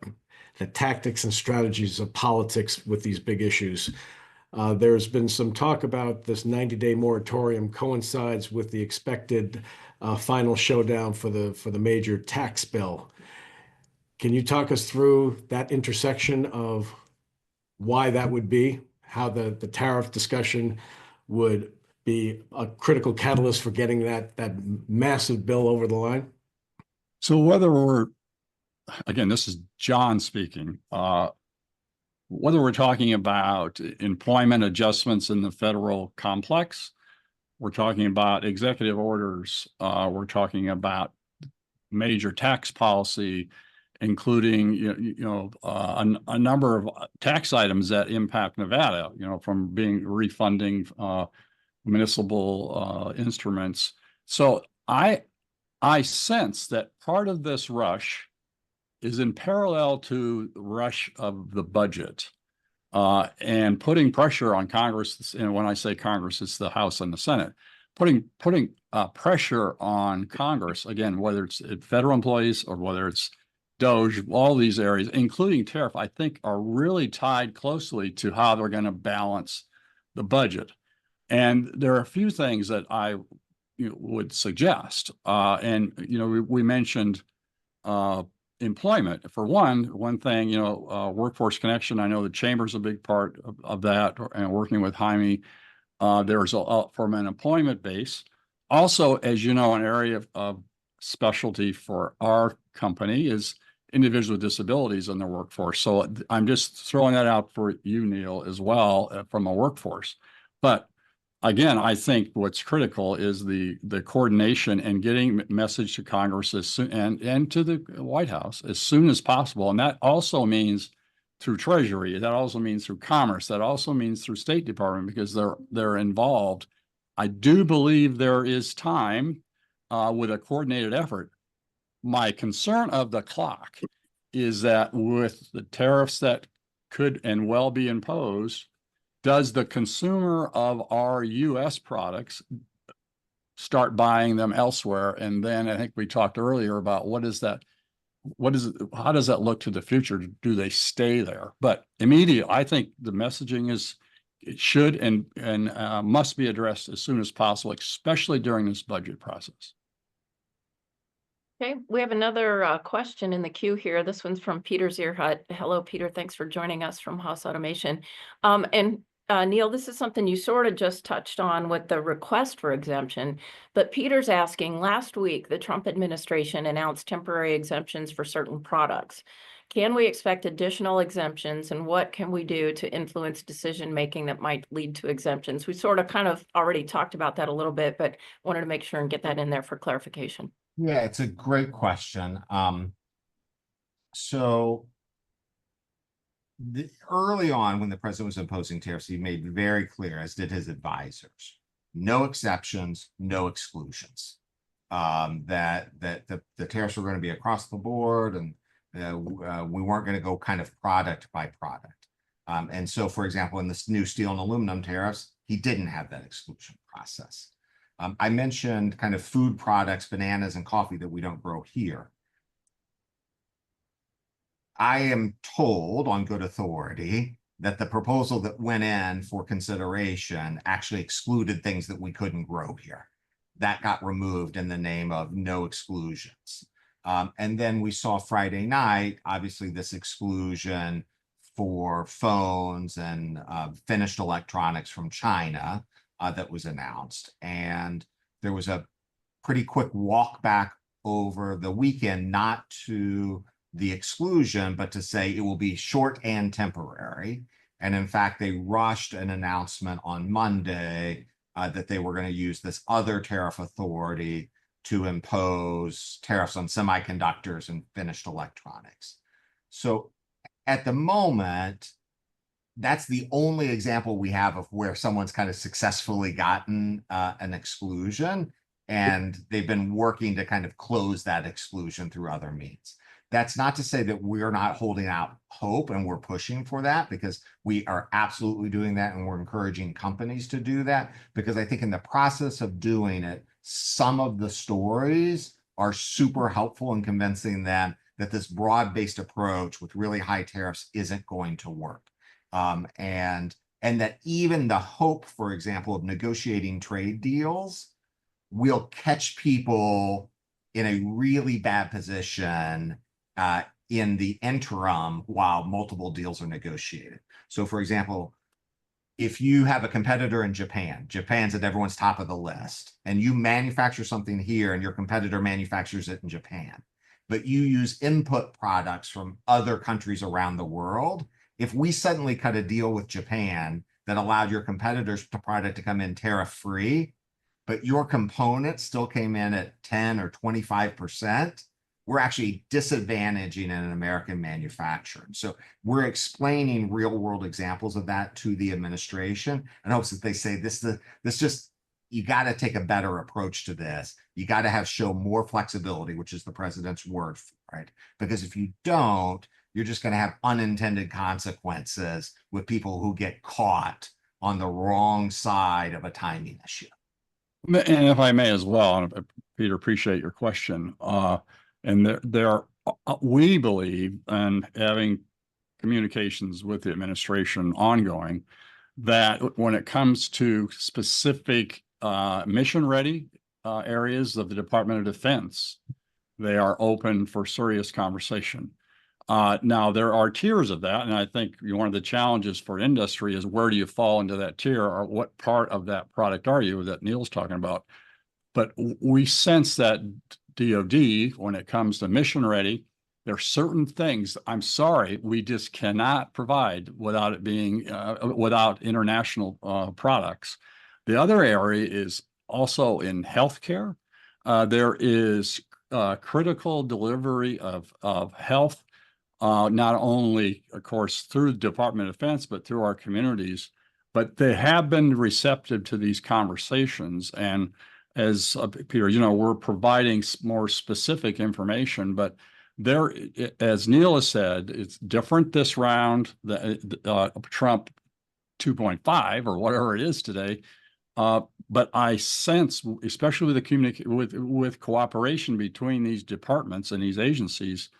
tactics and strategies of politics with these big issues. There's been some talk about this 90-day moratorium coincides with the expected final showdown for the major tax bill. Can you talk us through that intersection of why that would be, how the tariff discussion would be a critical catalyst for getting that massive bill over the line? So whether we're, again, this is John speaking, whether we're talking about employment adjustments in the federal complex, we're talking about executive orders, we're talking about major tax policy, including a number of tax items that impact Nevada, from being refunding municipal instruments. So I sense that part of this rush is in parallel to the rush of the budget and putting pressure on Congress. And when I say Congress, it's the House and the Senate, putting pressure on Congress, again, whether it's federal employees or whether it's DOGE, all these areas, including tariff, I think are really tied closely to how they're going to balance the budget. And there are a few things that I would suggest. We mentioned employment. For one thing, workforce connection. I know the chamber's a big part of that, and working with Jaime. There's from an employment base. Also, as you know, an area of specialty for our company is individuals with disabilities in the workforce. So I'm just throwing that out for you, Neil, as well, from a workforce. But again, I think what's critical is the coordination and getting message to Congress as soon, and to the White House as soon as possible. And that also means through Treasury. That also means through Commerce. That also means through State Department, because they're involved. I do believe there is time with a coordinated effort. My concern of the clock is that with the tariffs that could and will be imposed, does the consumer of our U.S. products start buying them elsewhere? And then I think we talked earlier about how does that look to the future? Do they stay there? But immediately, I think the messaging it should and must be addressed as soon as possible, especially during this budget process. Okay, we have another question in the queue here. This one's from Peter Zierhut. Hello, Peter. Thanks for joining us from Haas Automation. Neil, this is something you sort of just touched on with the request for exemption, but Peter's asking, last week, the Trump administration announced temporary exemptions for certain products. Can we expect additional exemptions, and what can we do to influence decision-making that might lead to exemptions? We sort of kind of already talked about that a little bit, but wanted to make sure and get that in there for clarification. Yeah, it's a great question. So early on, when the president was imposing tariffs, he made very clear, as did his advisors, no exceptions, no exclusions. That the tariffs were going to be across the board, and we weren't going to go kind of product by product. And so, for example, in this new steel and aluminum tariffs, he didn't have that exclusion process. I mentioned kind of food products, bananas and coffee that we don't grow here. I am told on good authority that the proposal that went in for consideration actually excluded things that we couldn't grow here. That got removed in the name of no exclusions. And then we saw Friday night, obviously, this exclusion for phones and finished electronics from China that was announced. And there was a pretty quick walk back over the weekend, not to the exclusion, but to say it will be short and temporary. And in fact, they rushed an announcement on Monday that they were going to use this other tariff authority to impose tariffs on semiconductors and finished electronics. So at the moment, that's the only example we have of where someone's kind of successfully gotten an exclusion, and they've been working to kind of close that exclusion through other means. That's not to say that we're not holding out hope and we're pushing for that, because we are absolutely doing that, and we're encouraging companies to do that, because I think in the process of doing it, some of the stories are super helpful in convincing them that this broad-based approach with really high tariffs isn't going to work. And that even the hope, for example, of negotiating trade deals will catch people in a really bad position in the interim while multiple deals are negotiated. So, for example, if you have a competitor in Japan, Japan's at everyone's top of the list, and you manufacture something here and your competitor manufactures it in Japan, but you use input products from other countries around the world, if we suddenly cut a deal with Japan that allowed your competitor's product to come in tariff-free, but your component still came in at 10 or 25%, we're actually disadvantaging an American manufacturer. So we're explaining real world examples of that to the administration in hopes that they say you got to take a better approach to this. You got to show more flexibility, which is the president's word, right? Because if you don't, you're just going to have unintended consequences with people who get caught on the wrong side of a timing issue. And if I may as well, and Peter, appreciate your question. And we believe, and having communications with the administration ongoing, that when it comes to specific mission-ready areas of the Department of Defense, they are open for serious conversation. Now, there are tiers of that, and I think one of the challenges for industry is where do you fall into that tier, or what part of that product are you that Neil's talking about? But we sense that DoD, when it comes to mission ready, there are certain things, I'm sorry, we just cannot provide without it being, without international products. The other area is also in healthcare. There is critical delivery of health, not only, of course, through the Department of Defense, but through our communities. But they have been receptive to these conversations. And as Peter, we're providing more specific information, but there, as Neil has said, it's different this round, the Trump 2.5 or whatever it is today. But I sense, especially with cooperation between these departments and these agencies,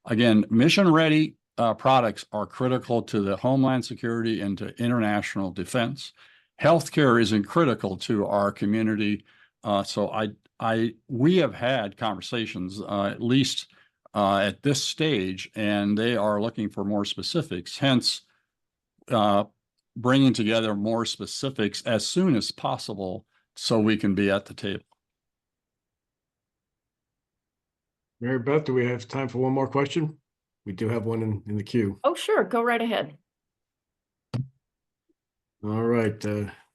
again, mission-ready products are critical to the homeland security and to international defense. Healthcare is critical to our community. So we have had conversations, at least at this stage, and they are looking for more specifics. Hence, bringing together more specifics as soon as possible so we can be at the table. Mary Beth, do we have time for one more question? We do have one in the queue. Oh, sure. Go right ahead. All right.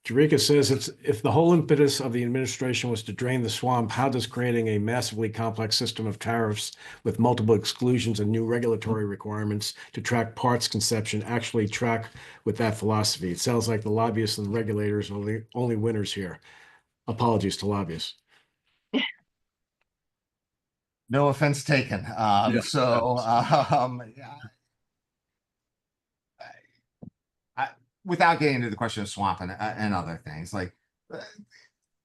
Jarika says, if the whole impetus of the administration was to drain the swamp, how does creating a massively complex system of tariffs with multiple exclusions and new regulatory requirements to track parts conception actually track with that philosophy? It sounds like the lobbyists and the regulators are the only winners here. Apologies to lobbyists. No offense taken. Without getting into the question of swamp and other things, like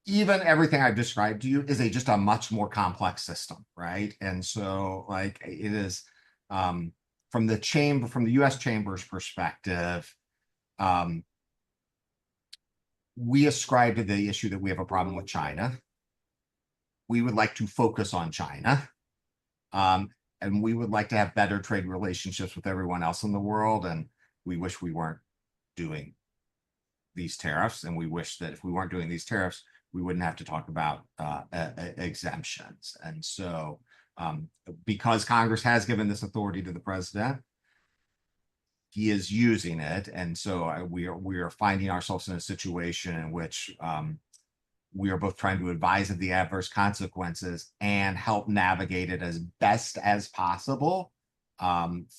even everything I've described to you is just a much more complex system, right? And so, like, it is from the U.S. Chamber's perspective, we ascribe to the issue that we have a problem with China. We would like to focus on China. And we would like to have better trade relationships with everyone else in the world. And we wish we weren't doing these tariffs. And we wish that if we weren't doing these tariffs, we wouldn't have to talk about exemptions. And so because Congress has given this authority to the president, he is using it. And so we are finding ourselves in a situation in which we are both trying to advise of the adverse consequences and help navigate it as best as possible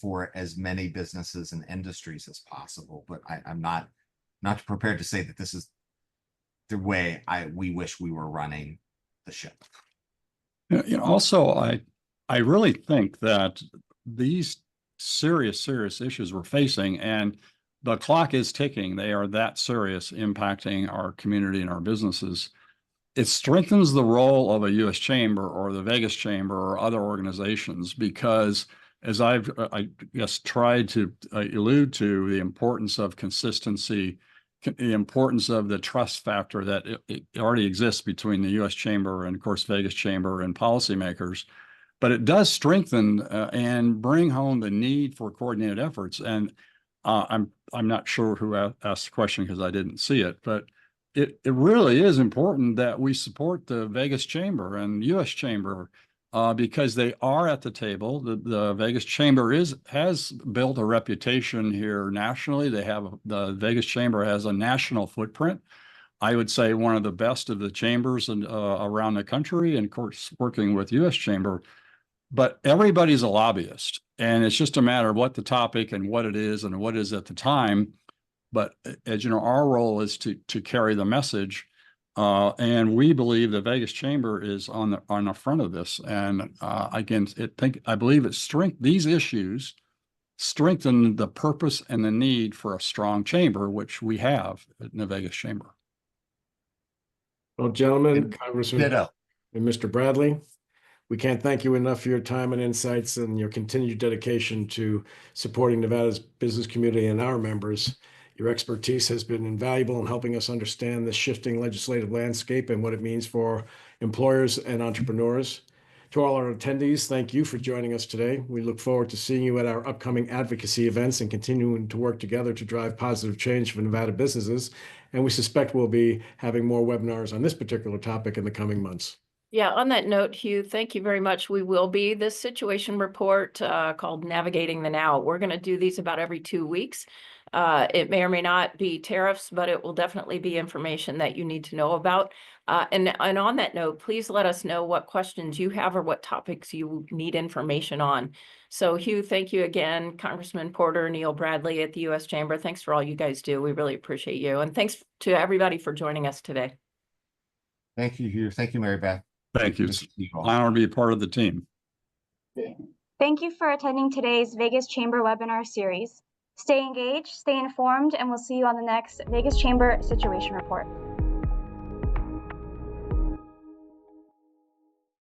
for as many businesses and industries as possible. But I'm not prepared to say that this is the way we wish we were running the ship. Also, I really think that these serious issues we're facing, and the clock is ticking. They are that serious, impacting our community and our businesses. It strengthens the role of a U.S. Chamber or the Vegas Chamber or other organizations, because as I guess tried to allude to, the importance of consistency, the importance of the trust factor that it already exists between the U.S. Chamber and, of course, Vegas Chamber and policymakers. But it does strengthen and bring home the need for coordinated efforts. And I'm not sure who asked the question because I didn't see it, but it really is important that we support the Vegas Chamber and U.S. Chamber because they are at the table. The Vegas Chamber has built a reputation here nationally. The Vegas Chamber has a national footprint. I would say one of the best of the chambers around the country, and of course working with U.S. Chamber. But everybody's a lobbyist, and it's just a matter of what the topic and what it is and what it is at the time. But as you know, our role is to carry the message, and we believe the Vegas Chamber is on the front of this. And I believe these issues strengthen the purpose and the need for a strong chamber, which we have in the Vegas Chamber. Well, gentlemen, And Congressman ditto. and Mr. Bradley, we can't thank you enough for your time and insights and your continued dedication to supporting Nevada's business community and our members. Your expertise has been invaluable in helping us understand the shifting legislative landscape and what it means for employers and entrepreneurs. To all our attendees, thank you for joining us today. We look forward to seeing you at our upcoming advocacy events and continuing to work together to drive positive change for Nevada businesses. And we suspect we'll be having more webinars on this particular topic in the coming months. Yeah, on that note, Hugh, thank you very much. We will be this situation report called Navigating the Now. We're going to do these about every 2 weeks. It may or may not be tariffs, but it will definitely be information that you need to know about. And on that note, please let us know what questions you have or what topics you need information on. So Hugh, thank you again, Congressman Porter, Neil Bradley at the U.S. Chamber. Thanks for all you guys do. We really appreciate you. And thanks to everybody for joining us today. Thank you, Hugh. Thank you, Mary Beth. Thank you. It's an honor to be a part of the team. Thank you for attending today's Vegas Chamber webinar series. Stay engaged, stay informed, and we'll see you on the next Vegas Chamber Situation Report.